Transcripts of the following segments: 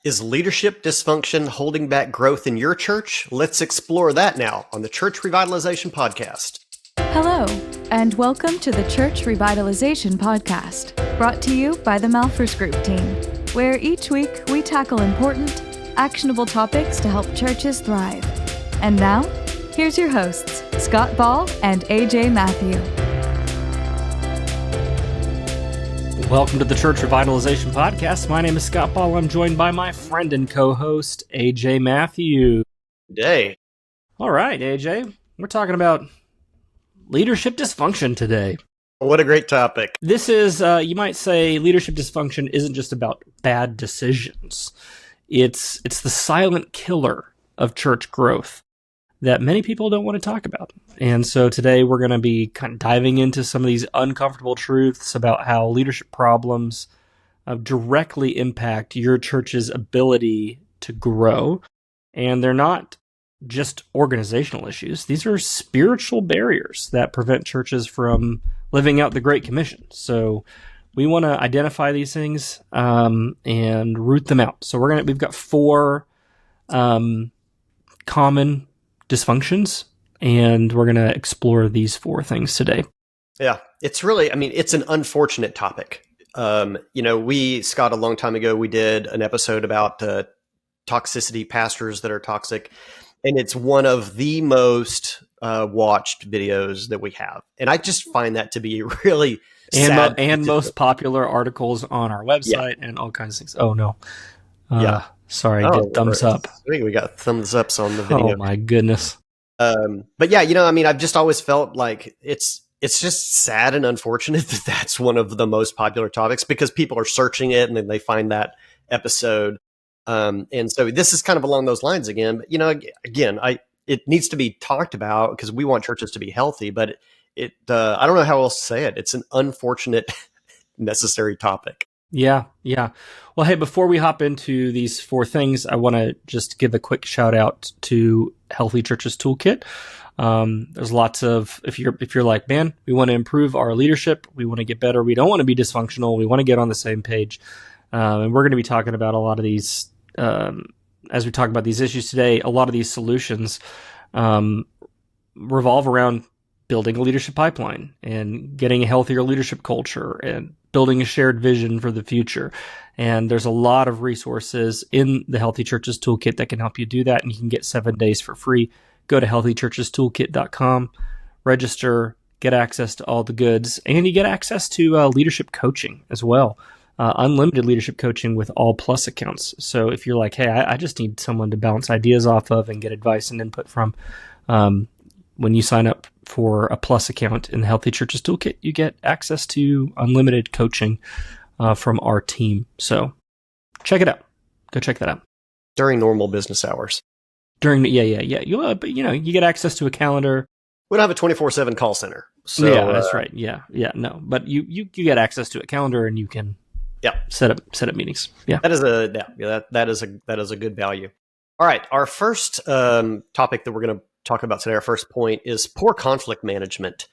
Is leadership dysfunction holding back growth in your church? Let's explore that now on the Church Revitalization Podcast. Hello, and welcome to the Church Revitalization Podcast, brought to you by the Malphurs Group team, where each week we tackle important, actionable topics to help churches thrive. And now, here's your hosts, Scott Ball and AJ Mathieu. Welcome to the Church Revitalization Podcast. My name is Scott Ball. I'm joined by my friend and co-host, AJ Mathieu. Day. All right, AJ, we're talking about leadership dysfunction today. What a great topic. This is, you might say, leadership dysfunction isn't just about bad decisions. It's the silent killer of church growth that many people don't want to talk about. And so today we're going to be kind of diving into some of these uncomfortable truths about how leadership problems directly impact your church's ability to grow. And they're not just organizational issues. These are spiritual barriers that prevent churches from living out the Great Commission. So we want to identify these things and root them out. So we've got four common dysfunctions, and we're going to explore these four things today. Yeah, it's really, it's an unfortunate topic. Scott, a long time ago, we did an episode about toxicity, pastors that are toxic, and it's one of the most watched videos that we have. And I just find that to be really sad. And most popular articles on our website and all kinds of things. Oh, no. Sorry, did thumbs up. We got thumbs ups on the video. Oh my goodness. But yeah, I've just always felt like it's just sad and unfortunate that that's one of the most popular topics because people are searching it and then they find that episode. And so this is kind of along those lines again. But it needs to be talked about because we want churches to be healthy. But I don't know how else to say it. It's an unfortunate, necessary topic. Yeah. Well, hey, before we hop into these four things, I want to just give a quick shout out to Healthy Churches Toolkit. There's lots of, if you're like, man, we want to improve our leadership, we want to get better, we don't want to be dysfunctional, we want to get on the same page. And we're going to be talking about a lot of these, as we talk about these issues today, a lot of these solutions revolve around building a leadership pipeline and getting a healthier leadership culture and building a shared vision for the future. And there's a lot of resources in the Healthy Churches Toolkit that can help you do that. And you can get 7 days for free. Go to healthychurchestoolkit.com, register, get access to all the goods, and you get access to leadership coaching as well. Unlimited leadership coaching with all Plus accounts. So if you're like, hey, I just need someone to bounce ideas off of and get advice and input from, when you sign up for a Plus account in the Healthy Churches Toolkit, you get access to unlimited coaching from our team. So check it out. Go check that out. During normal business hours. You get access to a calendar. We don't have a 24/7 call center. So, yeah, that's right. Yeah. No, but you get access to a calendar and you can set up meetings. Yeah. That is a good value. All right. Our first topic that we're going to talk about today, our first point, is poor conflict management.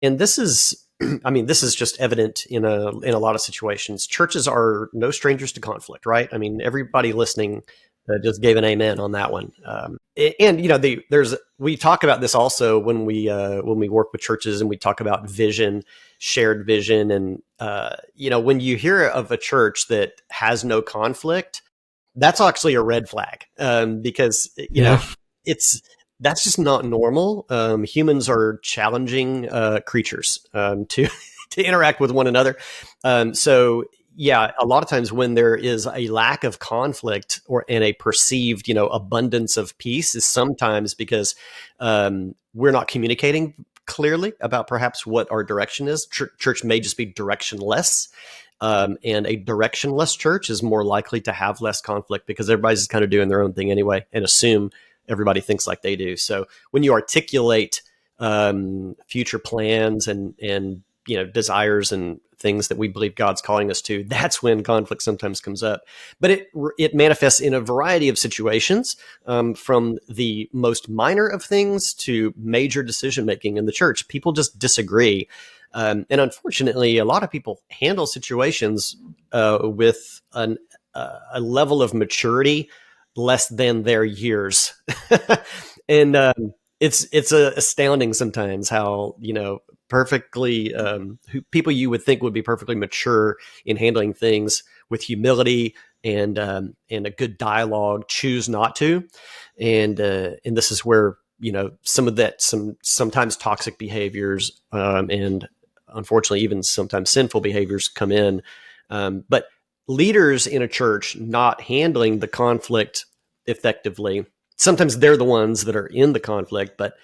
And this is just evident in a lot of situations. Churches are no strangers to conflict, right? Everybody listening just gave an amen on that one. We talk about this also when we work with churches and we talk about vision, shared vision. And, when you hear of a church that has no conflict, that's actually a red flag because, that's just not normal. Humans are challenging creatures to interact with one another. A lot of times when there is a lack of conflict and a perceived, abundance of peace is sometimes because we're not communicating clearly about perhaps what our direction is. Church may just be directionless. And a directionless church is more likely to have less conflict because everybody's just kind of doing their own thing anyway and assume everybody thinks like they do. So when you articulate future plans and desires and things that we believe God's calling us to, that's when conflict sometimes comes up. But it manifests in a variety of situations, from the most minor of things to major decision making in the church. People just disagree. And unfortunately, a lot of people handle situations with an a level of maturity less than their years. And it's astounding sometimes how, perfectly people you would think would be perfectly mature in handling things with humility and a good dialogue choose not to. And this is where, some of that, sometimes toxic behaviors, and unfortunately even sometimes sinful behaviors come in. But leaders in a church not handling the conflict effectively, sometimes they're the ones that are in the conflict, but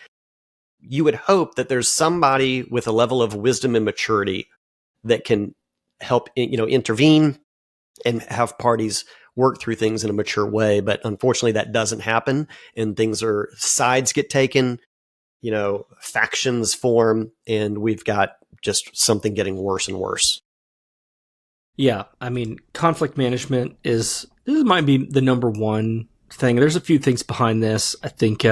you would hope that there's somebody with a level of wisdom and maturity that can help, intervene and have parties work through things in a mature way. But unfortunately that doesn't happen, and sides get taken, factions form, and we've got just something getting worse and worse. Yeah, I mean, conflict management this might be the number one thing. There's a few things behind this. I think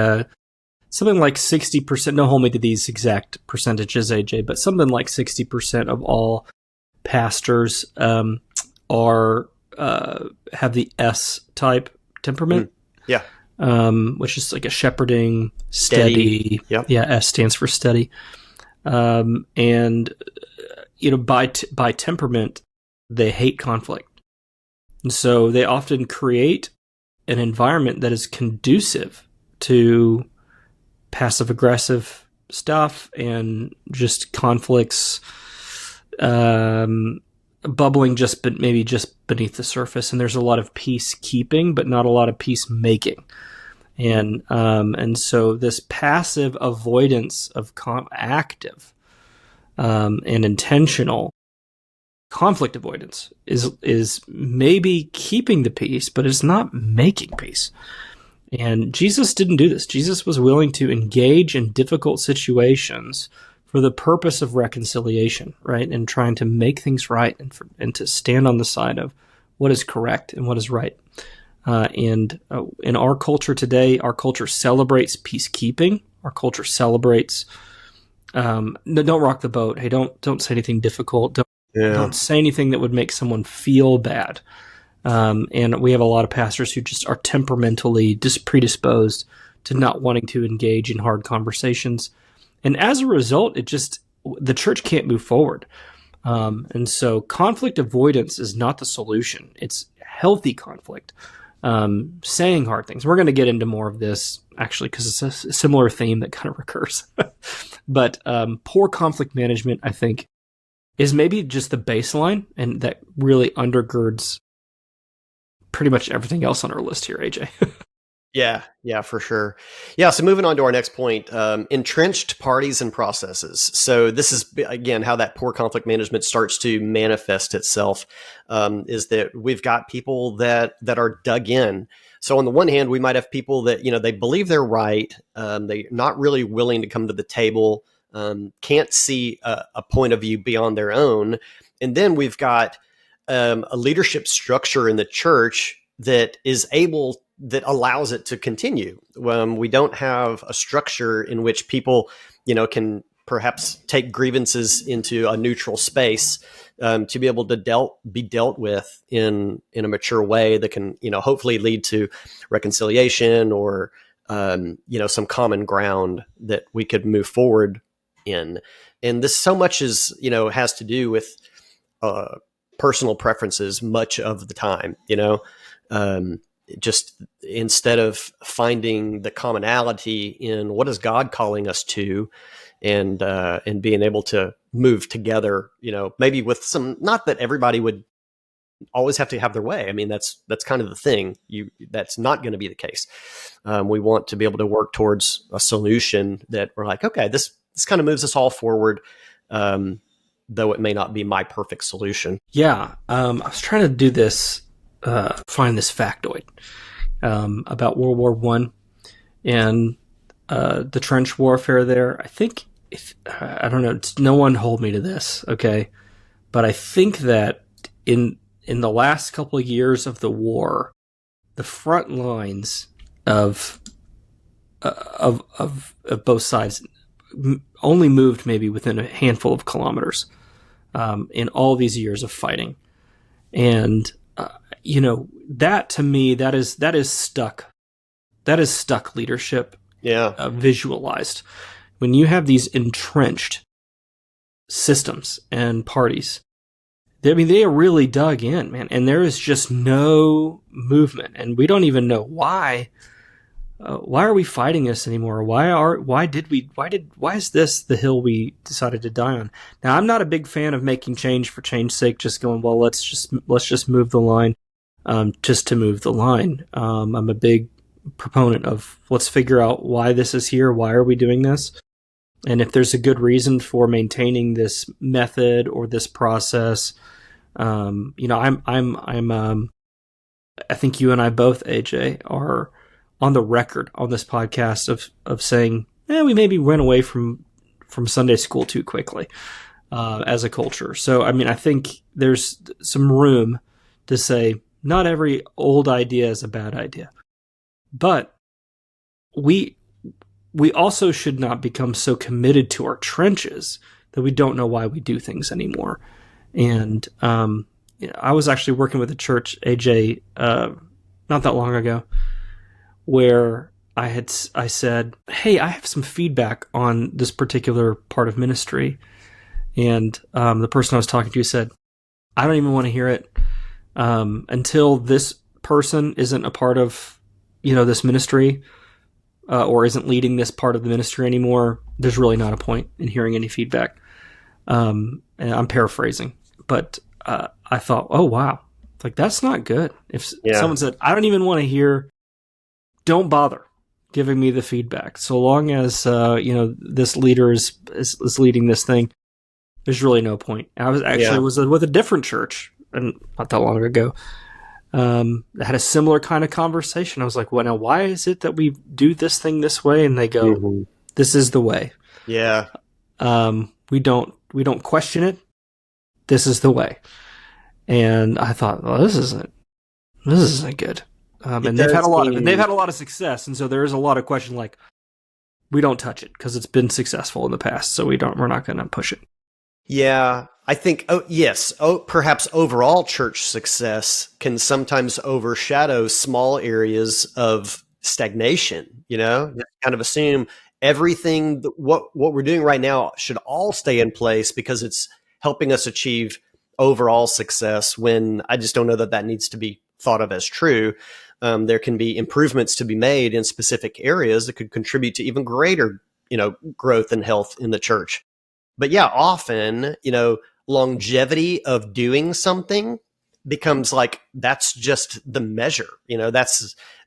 something like 60%, don't hold me to these exact percentages, AJ, but something like 60% of all pastors have the S-type temperament. Yeah. Which is like a shepherding, steady. Yep. Yeah, S stands for steady. And, by temperament, they hate conflict. And so they often create an environment that is conducive to passive-aggressive stuff and just conflicts bubbling maybe just beneath the surface. And there's a lot of peacekeeping, but not a lot of peacemaking. And so this passive avoidance of active and intentional conflict avoidance is maybe keeping the peace, but it's not making peace. And Jesus didn't do this. Jesus was willing to engage in difficult situations for the purpose of reconciliation, right? And trying to make things right and to stand on the side of what is correct and what is right. And in our culture today, our culture celebrates peacekeeping. Our culture celebrates, no, don't rock the boat. Hey, don't say anything difficult. Don't say anything that would make someone feel bad. And we have a lot of pastors who just are temperamentally predisposed to not wanting to engage in hard conversations. And as a result, the church can't move forward. And so conflict avoidance is not the solution. It's healthy conflict. Saying hard things. We're going to get into more of this, actually, because it's a similar theme that kind of recurs. But poor conflict management, I think, is maybe just the baseline, and that really undergirds pretty much everything else on our list here, AJ. Yeah, for sure. Yeah, so moving on to our next point, entrenched parties and processes. So this is, again, how that poor conflict management starts to manifest itself, is that we've got people that are dug in. So on the one hand, we might have people that, they believe they're right. They're not really willing to come to the table, can't see a point of view beyond their own. And then we've got a leadership structure in the church that allows it to continue. We don't have a structure in which people, can perhaps take grievances into a neutral space to be able to be dealt with in a mature way that can, hopefully lead to reconciliation or, some common ground that we could move forward in. And this so much has to do with personal preferences much of the time, just instead of finding the commonality in what is God calling us to, and being able to move together, maybe with some, not that everybody would always have to have their way. I mean, that's kind of the thing. That's not going to be the case. We want to be able to work towards a solution that we're like, okay, this kind of moves us all forward, though it may not be my perfect solution. Yeah. I was trying to do this, find this factoid about World War I and the trench warfare there. I think, I don't know, no one hold me to this, okay? But I think that in the last couple of years of the war, the front lines of both sides only moved maybe within a handful of kilometers in all these years of fighting. And, that to me, that is stuck. That is stuck leadership. Yeah. Visualized. When you have these entrenched systems and parties, they are really dug in, man, and there is just no movement, and we don't even know why. Why are we fighting this anymore? Why is this the hill we decided to die on? Now, I'm not a big fan of making change for change's sake, just going, well, let's just move the line, just to move the line. I'm a big proponent of, let's figure out why this is here. Why are we doing this? And if there's a good reason for maintaining this method or this process, I think you and I both, AJ, are on the record on this podcast of saying, we maybe went away from Sunday school too quickly as a culture. So, I think there's some room to say not every old idea is a bad idea, but we also should not become so committed to our trenches that we don't know why we do things anymore. And I was actually working with a church, AJ, not that long ago, where I said, hey, I have some feedback on this particular part of ministry. And the person I was talking to said, I don't even want to hear it until this person isn't a part of, this ministry or isn't leading this part of the ministry anymore. There's really not a point in hearing any feedback. And I'm paraphrasing, but I thought, oh, wow, like that's not good. If someone said, I don't even want to hear, don't bother giving me the feedback. So long as, this leader is leading this thing, there's really no point. I was with a different church and not that long ago. Had a similar kind of conversation. I was like, well, now why is it that we do this thing this way? And they go, this is the way. Yeah. We don't question it. This is the way. And I thought, well, this isn't good. And they've had a lot of success. And so there is a lot of question, like, we don't touch it because it's been successful in the past. So we're not going to push it. Yeah, I think, perhaps overall church success can sometimes overshadow small areas of stagnation, kind of assume everything, what we're doing right now should all stay in place because it's helping us achieve overall success, when I just don't know that needs to be thought of as true. There can be improvements to be made in specific areas that could contribute to even greater, growth and health in the church. But yeah, often, longevity of doing something becomes like, that's just the measure,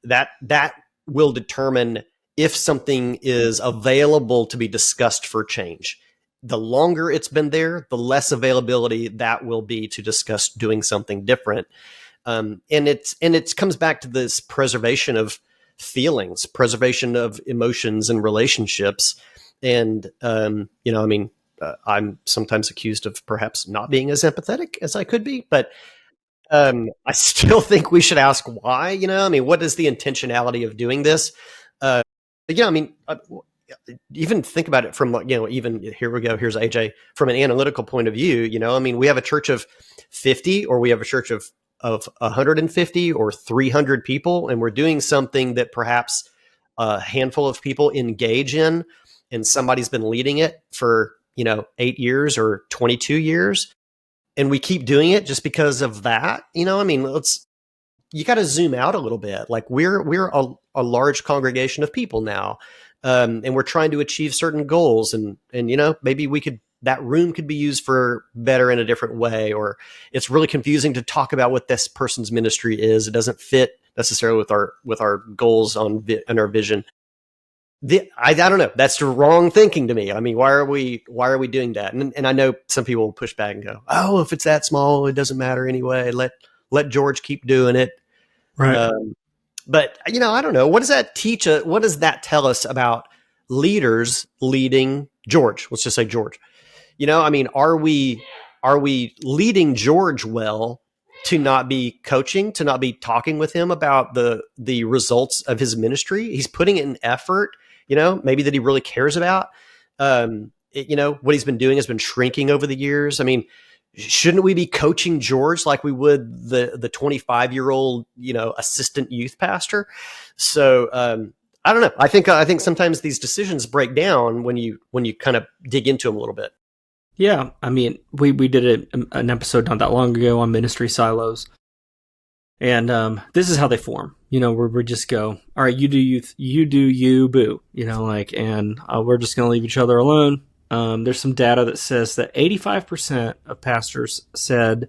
that will determine if something is available to be discussed for change. The longer it's been there, the less availability that will be to discuss doing something different. And it comes back to this preservation of feelings, preservation of emotions and relationships. And, I'm sometimes accused of perhaps not being as empathetic as I could be, but I still think we should ask why. What is the intentionality of doing this? Even think about it from, even here we go. Here's AJ from an analytical point of view. We have a church of 50, or we have a church of 150 or 300 people, and we're doing something that perhaps a handful of people engage in, and somebody's been leading it for 8 years or 22 years, and we keep doing it just because of that. You got to zoom out a little bit. Like we're a large congregation of people now, and we're trying to achieve certain goals, and maybe that room could be used for better in a different way, or it's really confusing to talk about what this person's ministry is. It doesn't fit necessarily with our goals and our vision. I don't know. That's the wrong thinking to me. Why are we doing that? And I know some people will push back and go, oh, if it's that small, it doesn't matter anyway. Let George keep doing it. Right. But I don't know. What does that teach us? What does that tell us about leaders leading George? Let's just say George. Are we leading George well to not be coaching, to not be talking with him about the results of his ministry? He's putting in effort, maybe that he really cares about. What he's been doing has been shrinking over the years. shouldn't we be coaching George like we would the 25-year-old, assistant youth pastor? So I don't know. I think sometimes these decisions break down when you kind of dig into them a little bit. Yeah, I mean, we did an episode not that long ago on ministry silos, and this is how they form. Where we just go, all right, you do you, boo. And we're just going to leave each other alone. There's some data that says that 85% of pastors said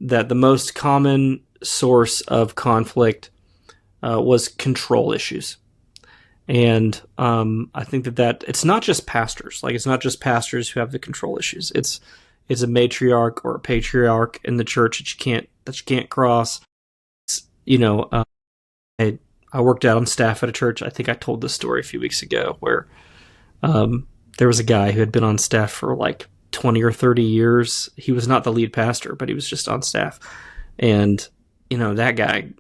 that the most common source of conflict was control issues. And I think that it's not just pastors. Like, it's not just pastors who have the control issues. It's a matriarch or a patriarch in the church that you can't cross. I worked out on staff at a church. I think I told this story a few weeks ago where there was a guy who had been on staff for like 20 or 30 years. He was not the lead pastor, but he was just on staff. And, that guy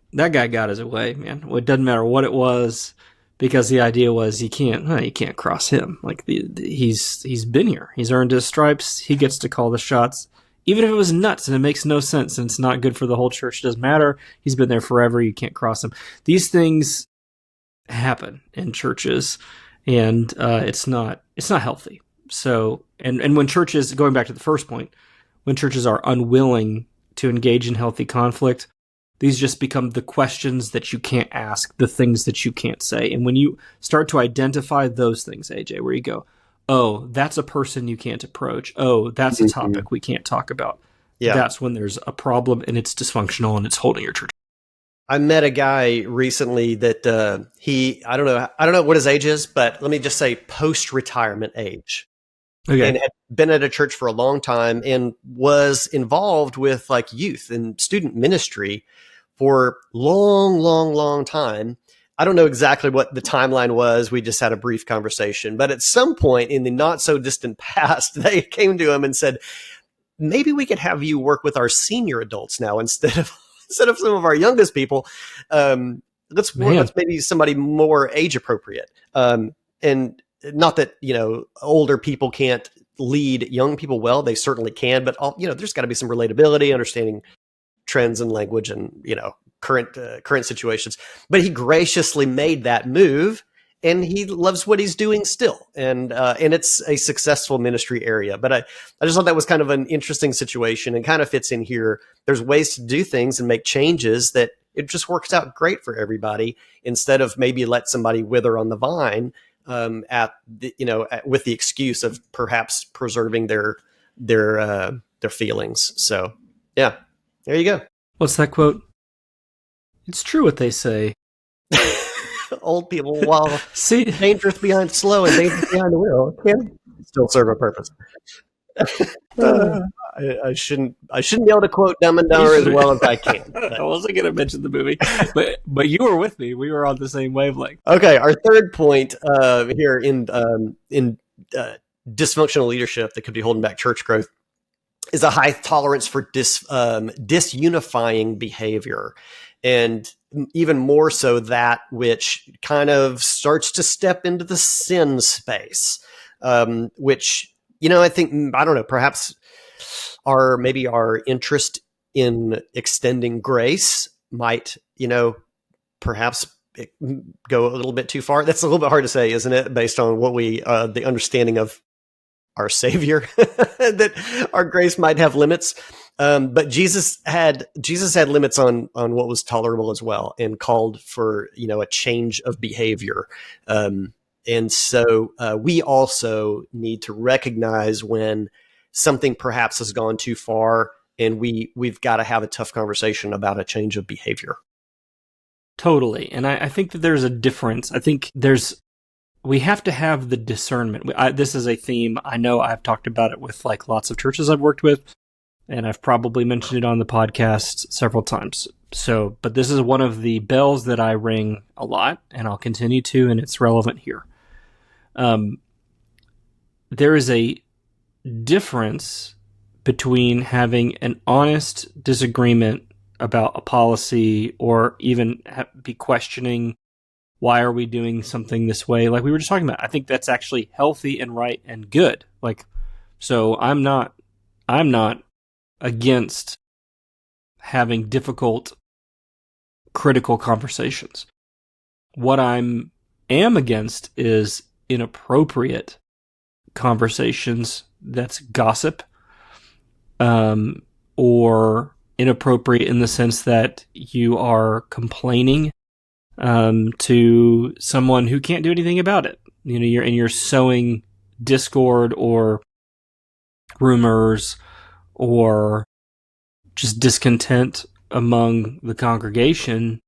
got his way, man. Well, it doesn't matter what it was, because the idea was you can't cross him. Like, he's been here. He's earned his stripes. He gets to call the shots. Even if it was nuts and it makes no sense and it's not good for the whole church, it doesn't matter. He's been there forever. You can't cross him. These things happen in churches, and it's not healthy. So, and when churches, going back to the first point, when churches are unwilling to engage in healthy conflict, these just become the questions that you can't ask, the things that you can't say. And when you start to identify those things, AJ, where you go, oh, that's a person you can't approach. Oh, that's a topic we can't talk about. Yeah. That's when there's a problem and it's dysfunctional and it's holding your church. I met a guy recently that I don't know what his age is, but let me just say post-retirement age. Okay. And had been at a church for a long time and was involved with like youth and student ministry for long time. I don't know exactly what the timeline was. We just had a brief conversation, but at some point in the not so distant past, they came to him and said, maybe we could have you work with our senior adults now instead of some of our youngest people. Let's maybe somebody more age appropriate. And not that, older people can't lead young people well. They certainly can, but there's got to be some relatability, understanding trends and language and, current situations. But he graciously made that move, and he loves what he's doing still. And it's a successful ministry area. But I just thought that was kind of an interesting situation and kind of fits in here. There's ways to do things and make changes that it just works out great for everybody, instead of maybe let somebody wither on the vine with the excuse of perhaps preserving their feelings. So yeah, there you go. What's that quote? It's true what they say. Old people, while dangerous behind slow and dangerous behind the wheel, can still serve a purpose. I shouldn't be able to quote Dumb and Dumber as well as I can. I wasn't going to mention the movie, but you were with me. We were on the same wavelength. Okay, our third point here in dysfunctional leadership that could be holding back church growth is a high tolerance for disunifying behavior, and even more so that which kind of starts to step into the sin space, which, I think, I don't know, perhaps our interest in extending grace might, perhaps go a little bit too far. That's a little bit hard to say, isn't it? Based on what the understanding of our Savior, that our grace might have limits. But Jesus had limits on what was tolerable as well, and called for, a change of behavior. And so we also need to recognize when something perhaps has gone too far, and we've got to have a tough conversation about a change of behavior. Totally. And I think that there's a difference. I think we have to have the discernment. This is a theme. I know I've talked about it with like lots of churches I've worked with, and I've probably mentioned it on the podcast several times. So, but this is one of the bells that I ring a lot, and I'll continue to, and it's relevant here. There is a difference between having an honest disagreement about a policy, or even be questioning, why are we doing something this way? Like we were just talking about, I think that's actually healthy and right and good. Like, so I'm not against having difficult, critical conversations. What am against is inappropriate conversations. That's gossip, or inappropriate in the sense that you are complaining to someone who can't do anything about it. You're sowing discord or rumors or just discontent among the congregation,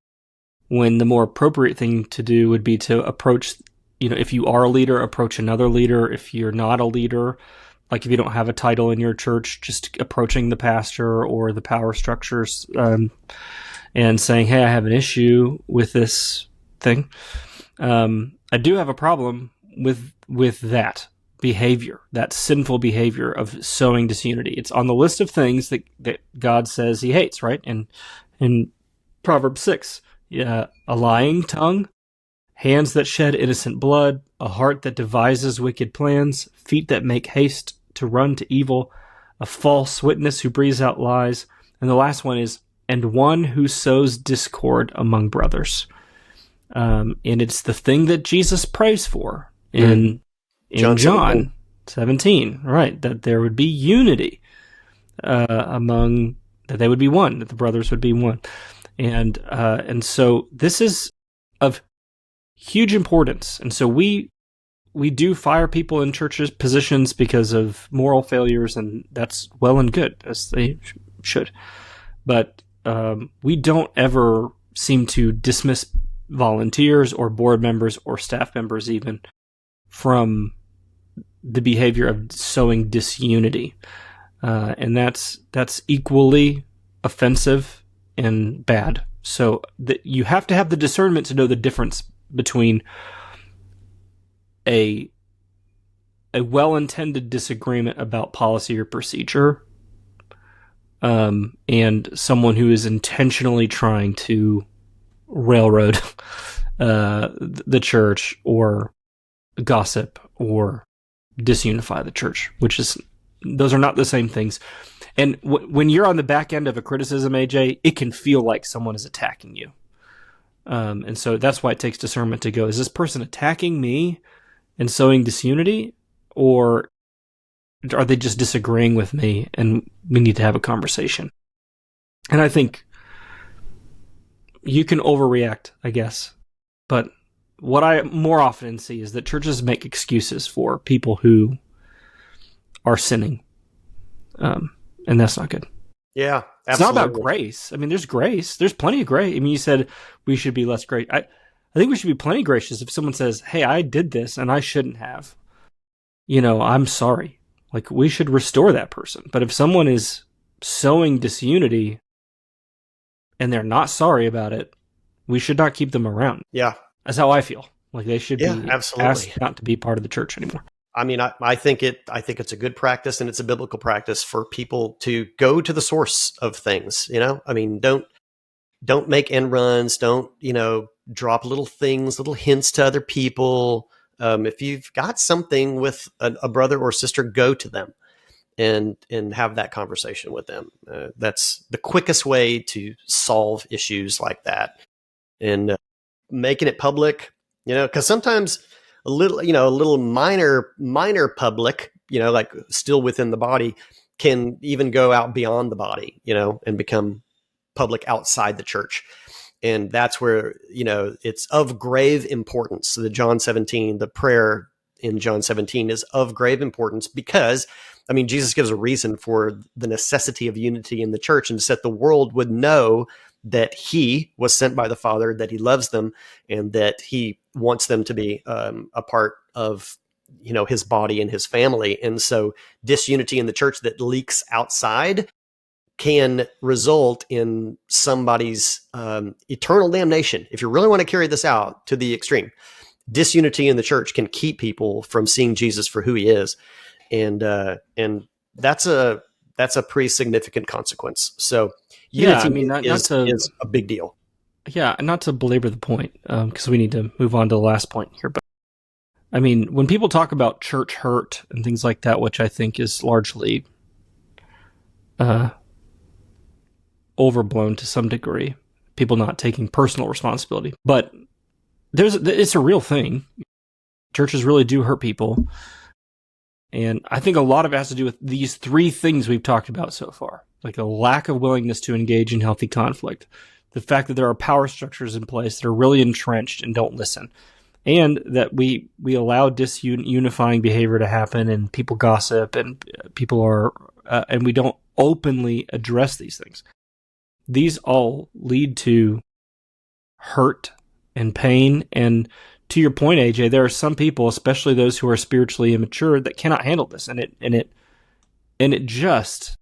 when the more appropriate thing to do would be to approach, if you are a leader, approach another leader. If you're not a leader, like if you don't have a title in your church, just approaching the pastor or the power structures and saying, hey, I have an issue with this thing. I do have a problem with that behavior, that sinful behavior of sowing disunity. It's on the list of things that God says he hates, right? And in Proverbs 6, a lying tongue, hands that shed innocent blood, a heart that devises wicked plans, feet that make haste to run to evil, a false witness who breathes out lies. And the last one is, and one who sows discord among brothers. And it's the thing that Jesus prays for in John 17, right? That there would be unity among, that they would be one, that the brothers would be one. And so this is of huge importance. And so we do fire people in churches positions because of moral failures, and that's well and good, as they should. But we don't ever seem to dismiss volunteers or board members or staff members even from the behavior of sowing disunity. And that's equally offensive and bad. So you have to have the discernment to know the difference between a well-intended disagreement about policy or procedure and someone who is intentionally trying to railroad the church or gossip or disunify the church, those are not the same things. And when you're on the back end of a criticism, AJ, it can feel like someone is attacking you. And so that's why it takes discernment to go, is this person attacking me and sowing disunity, or are they just disagreeing with me and we need to have a conversation? And I think you can overreact, I guess. But what I more often see is that churches make excuses for people who are sinning. And that's not good. Yeah, absolutely. It's not about grace. I mean, there's grace. There's plenty of grace. I mean, you said we should be less gracious. I think we should be plenty gracious if someone says, hey, I did this and I shouldn't have. I'm sorry. Like, we should restore that person. But if someone is sowing disunity and they're not sorry about it, we should not keep them around. Yeah. That's how I feel. Like, they should be absolutely asked not to be part of the church anymore. I mean, I think it's a good practice, and it's a biblical practice for people to go to the source of things. I mean, don't make end runs. Don't, drop little things, little hints to other people. If you've got something with a brother or sister, go to them and have that conversation with them. That's the quickest way to solve issues like that. And making it public, because sometimes a little minor public, like still within the body, can even go out beyond the body, and become public outside the church. And that's where, it's of grave importance. So the prayer in John 17 is of grave importance because, I mean, Jesus gives a reason for the necessity of unity in the church, and so that the world would know that he was sent by the Father, that he loves them, and that he wants them to be a part of, his body and his family. And so disunity in the church that leaks outside can result in somebody's eternal damnation. If you really want to carry this out to the extreme, disunity in the church can keep people from seeing Jesus for who he is. And that's a pretty significant consequence. So unity is a big deal. Yeah, and not to belabor the point, because we need to move on to the last point here. But I mean, when people talk about church hurt and things like that, which I think is largely overblown to some degree. People not taking personal responsibility. But it's a real thing. Churches really do hurt people. And I think a lot of it has to do with these three things we've talked about so far. Like a lack of willingness to engage in healthy conflict. The fact that there are power structures in place that are really entrenched and don't listen. And that we allow disunifying behavior to happen, and people gossip, and people are, and we don't openly address these things. These all lead to hurt and pain. And to your point, AJ, there are some people, especially those who are spiritually immature, that cannot handle this. And it just,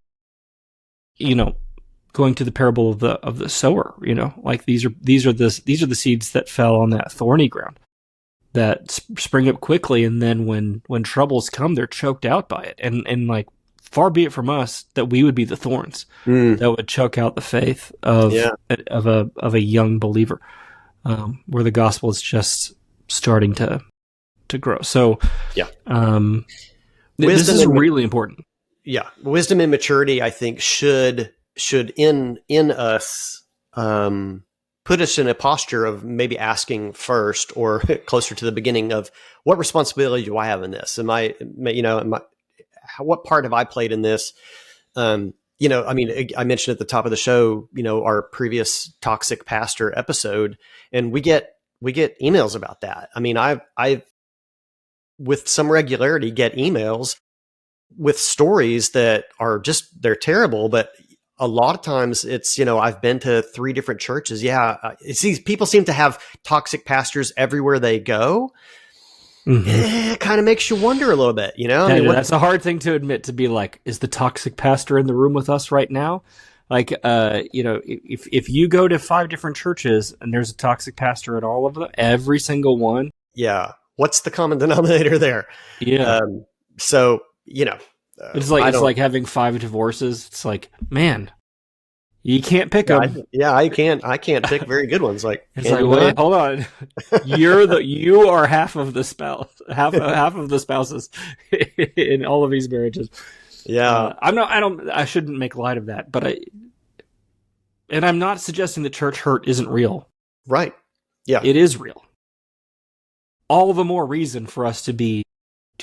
going to the parable of the sower, like these are the seeds that fell on that thorny ground that spring up quickly, and then when troubles come, they're choked out by it. And like, far be it from us that we would be the thorns that would choke out the faith of a young believer, where the gospel is just starting to grow. So, this is really important. Yeah, wisdom and maturity, I think, should in us put us in a posture of maybe asking first, or closer to the beginning of, what responsibility do I have in this? What part have I played in this? I mentioned at the top of the show, our previous toxic pastor episode, and we get emails about that. I mean, I with some regularity get emails with stories that are they're terrible, but a lot of times it's, I've been to 3 different churches. Yeah. People seem to have toxic pastors everywhere they go. Mm-hmm. It kind of makes you wonder a little bit, that's a hard thing to admit, to be like, is the toxic pastor in the room with us right now? Like, if you go to 5 different churches and there's a toxic pastor at all of them, every single one. Yeah. What's the common denominator there? Yeah. It's like having 5 divorces. It's like, man, you can't pick them. I can't pick very good ones. Like, it's like, wait, hold on. You are half of the spouse, half of the spouses in all of these marriages. Yeah. I shouldn't make light of that, but I'm not suggesting that church hurt isn't real. Right. Yeah. It is real. All the more reason for us to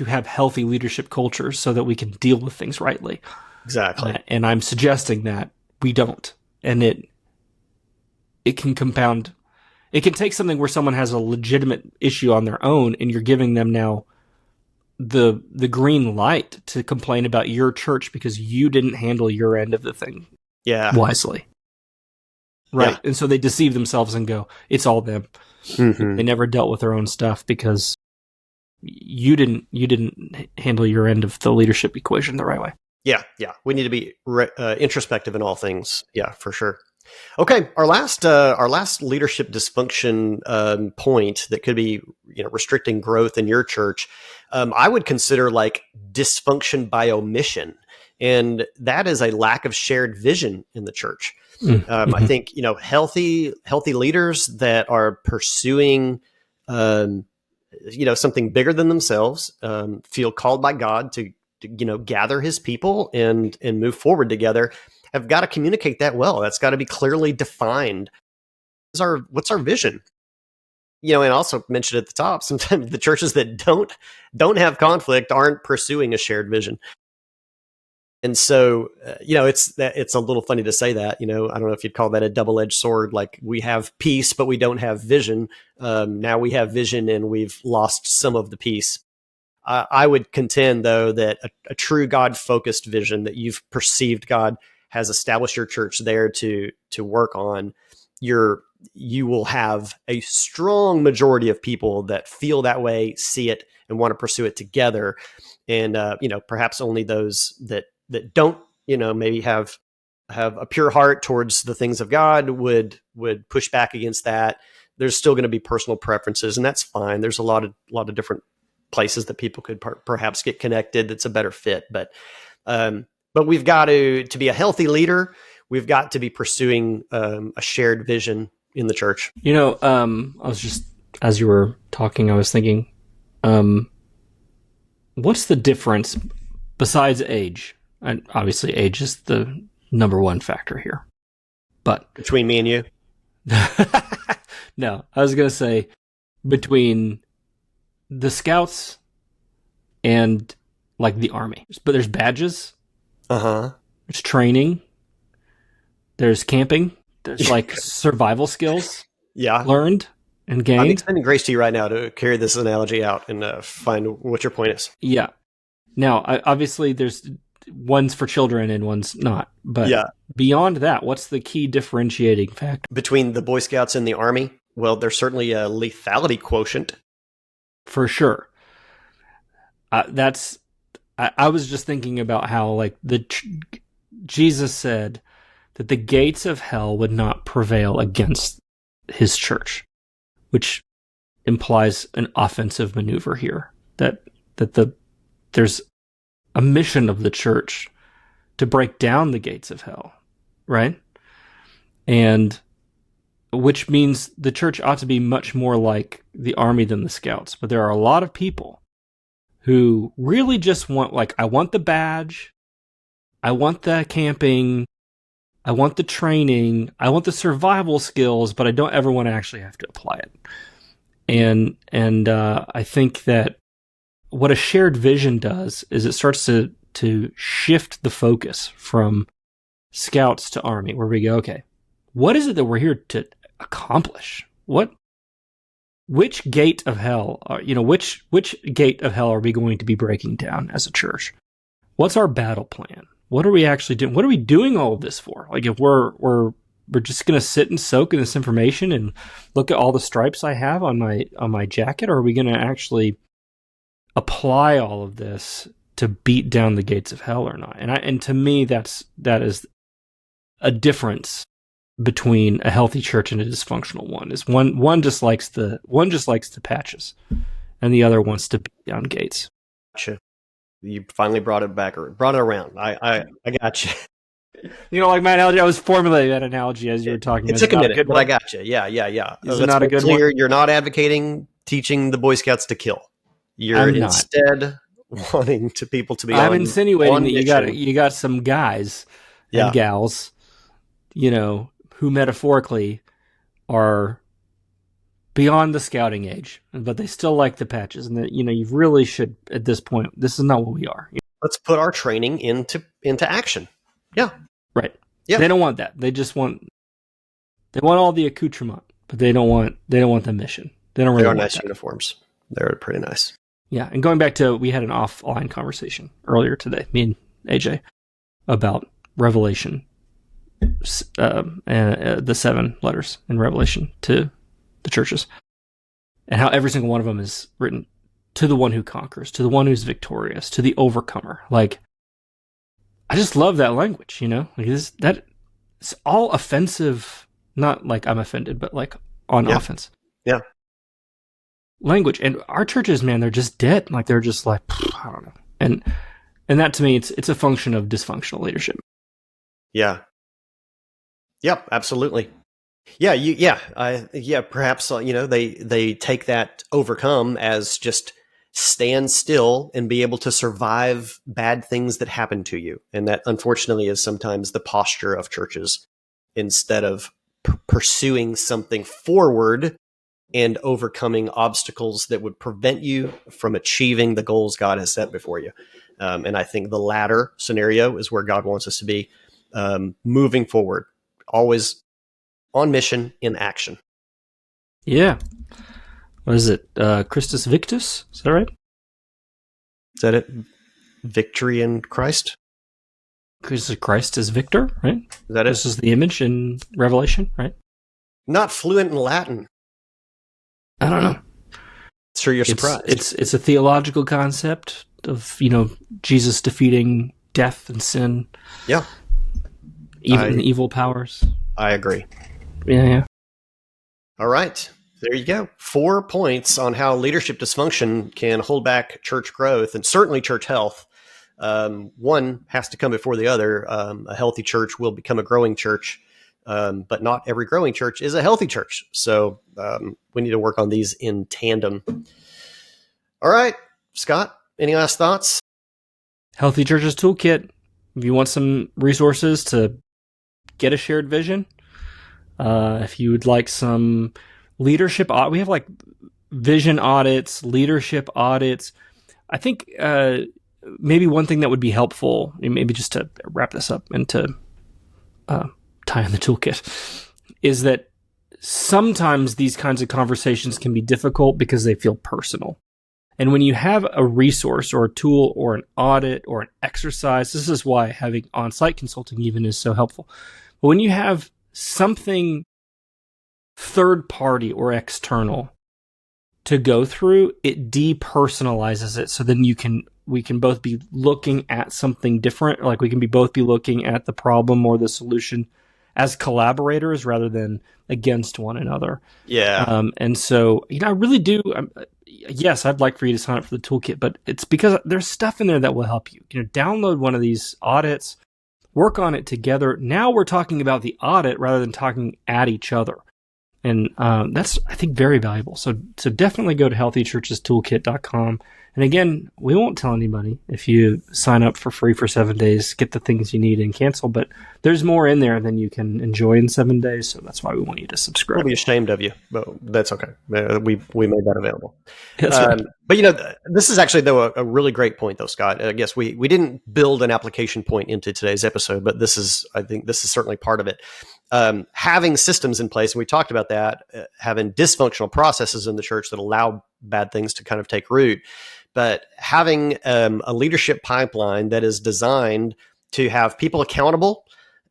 have healthy leadership cultures so that we can deal with things rightly. Exactly. And I'm suggesting that we don't. And it can compound. It can take something where someone has a legitimate issue on their own, and you're giving them now the green light to complain about your church because you didn't handle your end of the thing wisely. Right. Yeah. And so they deceive themselves and go, it's all them. Mm-hmm. They never dealt with their own stuff because you didn't handle your end of the leadership equation the right way. Yeah. We need to be introspective in all things. Yeah, for sure. Okay, our last leadership dysfunction point that could be restricting growth in your church, I would consider like dysfunction by omission, and that is a lack of shared vision in the church. Mm-hmm. I think healthy leaders that are pursuing something bigger than themselves, feel called by God to gather His people and move forward together, have got to communicate that well. That's got to be clearly defined. What's our vision? And also mentioned at the top, sometimes the churches that don't have conflict aren't pursuing a shared vision. And so, it's a little funny to say that, I don't know if you'd call that a double-edged sword. Like, we have peace, but we don't have vision. Now we have vision and we've lost some of the peace. I would contend, though, that a true God-focused vision that you've perceived God has established your church there to work on, you will have a strong majority of people that feel that way, see it, and want to pursue it together. And perhaps only those that don't maybe have a pure heart towards the things of God would push back against that. There's still going to be personal preferences, and that's fine. There's a lot of different places that people could perhaps get connected that's a better fit, but we've got to be a healthy leader. We've got to be pursuing a shared vision in the church. I was just, as you were talking, I was thinking, what's the difference besides age? And obviously age is the number one factor here. But Between me and you? no, I was going to say between the scouts and like the army. But there's badges. Uh-huh. There's training. There's camping. There's like survival skills Yeah. learned and I'm gained. extending grace to you right now to carry this analogy out and find what your point is. Yeah. Now, obviously, there's one's for children and one's not. But Yeah. beyond that, what's the key differentiating factor? Between the Boy Scouts and the Army, well, there's certainly a lethality quotient. For sure. I was just thinking about how like Jesus said that the gates of hell would not prevail against his church, which implies an offensive maneuver here. There's a mission of the church to break down the gates of hell, right? And which means the church ought to be much more like the army than the scouts. But there are a lot of people who really just want, like, I want the badge, I want the camping, I want the training, I want the survival skills, but I don't ever want to actually have to apply it. And I think that what a shared vision does is it starts to shift the focus from scouts to army, where we go, okay, what is it that we're here to accomplish? Which gate of hell which gate of hell are we going to be breaking down as a church? What's our battle plan? What are we actually doing? What are we doing all of this for? Like, if we're just going to sit and soak in this information and look at all the stripes I have on my jacket, or are we going to actually apply all of this to beat down the gates of hell or not? And to me, that is a difference between a healthy church and a dysfunctional one. Is one just likes the patches, and the other wants to beat down gates. Gotcha. You finally brought it around. I got you. You know, like my analogy, I was formulating that analogy as you were talking. It took a minute, but I got you. Yeah. Is it not a good one? You're not advocating teaching the Boy Scouts to kill. You're instead wanting people to be. I'm insinuating that you got some guys and gals, who metaphorically are beyond the scouting age, but they still like the patches, and that you really should, at this point, this is not what we are. Let's put our training into action. Yeah. Right. Yeah. They don't want that. They want all the accoutrement, but they don't want the mission. They don't really want nice that. uniforms. They're pretty nice. Yeah. And going back to, we had an offline conversation earlier today, me and AJ, about Revelation, and the 7 letters in Revelation to the churches, and how every single one of them is written to the one who conquers, to the one who's victorious, to the overcomer. Like, I just love that language, like it's all offensive, not like I'm offended, but like on offense. Yeah. Language. And our churches, man, they're just dead. Like, they're just like, I don't know. And that, to me, it's a function of dysfunctional leadership. Yeah. Yep, absolutely. Yeah, perhaps they take that overcome as just stand still and be able to survive bad things that happen to you, and that unfortunately is sometimes the posture of churches, instead of pursuing something forward and overcoming obstacles that would prevent you from achieving the goals God has set before you. And I think the latter scenario is where God wants us to be, moving forward, always on mission, in action. Yeah. What is it? Christus Victus? Is that right? Is that it? Victory in Christ? Christ is victor, right? Is that it? This is the image in Revelation, right? Not fluent in Latin. I don't know. Sure, you're surprised. It's a theological concept of, Jesus defeating death and sin. Yeah. Even evil powers. I agree. Yeah. All right. There you go. 4 points on how leadership dysfunction can hold back church growth and certainly church health. One has to come before the other. A healthy church will become a growing church, but not every growing church is a healthy church. So we need to work on these in tandem. All right, Scott, any last thoughts? Healthy Churches Toolkit. If you want some resources to get a shared vision, If you would like some leadership, we have like vision audits, leadership audits. I think maybe one thing that would be helpful, maybe just to wrap this up and to tie in the toolkit, is that sometimes these kinds of conversations can be difficult because they feel personal. And when you have a resource or a tool or an audit or an exercise, this is why having on-site consulting even is so helpful. But when you have something third party or external to go through, it depersonalizes it. So then we can both be looking at something different. Like we can both be looking at the problem or the solution as collaborators rather than against one another. Yeah. And so, I really do. Yes, I'd like for you to sign up for the toolkit, but it's because there's stuff in there that will help you. Download one of these audits, work on it together. Now we're talking about the audit rather than talking at each other. And that's, I think, very valuable. So definitely go to healthychurchestoolkit.com. And again, we won't tell anybody if you sign up for free for 7 days, get the things you need and cancel. But there's more in there than you can enjoy in 7 days. So that's why we want you to subscribe. We'll be ashamed of you, but that's okay. We made that available. That's right. But, this is actually, though, a really great point, though, Scott. I guess we didn't build an application point into today's episode, but I think this is certainly part of it. Having systems in place, and we talked about that, having dysfunctional processes in the church that allow bad things to kind of take root, but having a leadership pipeline that is designed to have people accountable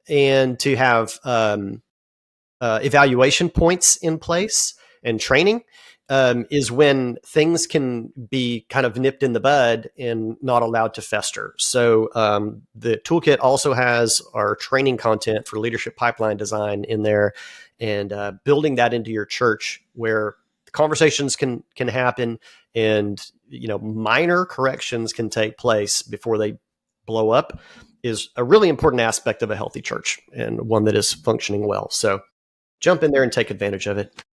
and to have evaluation points in place and training is when things can be kind of nipped in the bud and not allowed to fester. So the toolkit also has our training content for leadership pipeline design in there, and building that into your church where conversations can happen and minor corrections can take place before they blow up is a really important aspect of a healthy church and one that is functioning well. So jump in there and take advantage of it.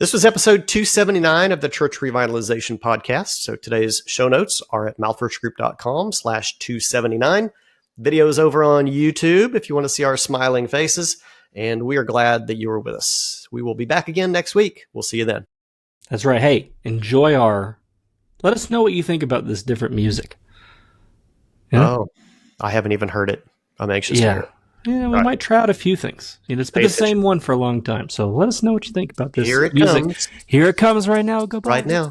This was episode 279 of the Church Revitalization Podcast. So today's show notes are at malfirstgroup.com/279. Videos over on YouTube if you want to see our smiling faces. And we are glad that you were with us. We will be back again next week. We'll see you then. That's right. Hey, let us know what you think about this different music. Yeah? Oh, I haven't even heard it. I'm anxious to hear it. Yeah, we might try out a few things. It's been the same one for a long time. So let us know what you think about this Here it music. comes. Here it comes right now. Go right now.